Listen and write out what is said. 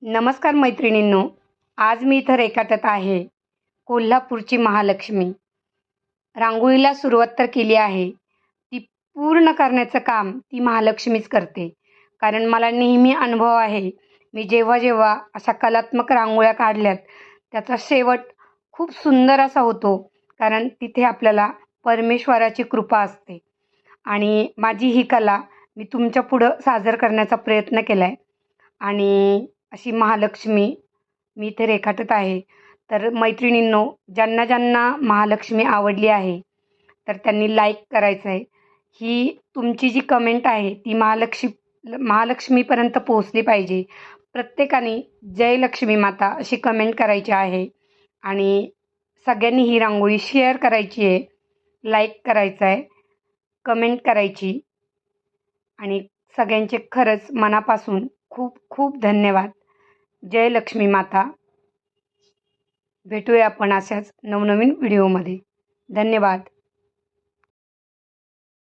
नमस्कार मैत्रिणींनो, आज मी इथं रेखाटत आहे कोल्हापूरची महालक्ष्मी. रांगोळीला सुरुवात तर केली आहे. ती पूर्ण करण्याचं काम ती महालक्ष्मीच करते. कारण मला नेहमी अनुभव आहे. मी जेव्हा-जेव्हा अशा कलात्मक रांगोळ्या काढल्यात, त्याचा शेवट खूप सुंदर असा होतो. कारण तिथे आपल्याला परमेश्वराची कृपा असते. आणि माझी ही कला मी तुमच्या पुढं सादर करण्याचा प्रयत्न केला आहे. आणि अशी महालक्ष्मी मी इथे रेखाटत आहे. तर मैत्रिणींनो, ज्यांना ज्यांना महालक्ष्मी आवडली आहे, तर त्यांनी लाईक करायचं आहे. ही तुमची जी कमेंट आहे, ती महालक्ष्मीपर्यंत पोहोचली पाहिजे. प्रत्येकाने जय लक्ष्मी माता अशी कमेंट करायची आहे आणि सगळ्यांनी ही रांगोळी शेअर करायची आहे, लाईक करायचं आहे, कमेंट करायची आणि सगळ्यांचे खरंच मनापासून खूप खूप धन्यवाद. जय लक्ष्मी माता. भेटूया आपण अशाच नवनवीन व्हिडिओमध्ये. धन्यवाद.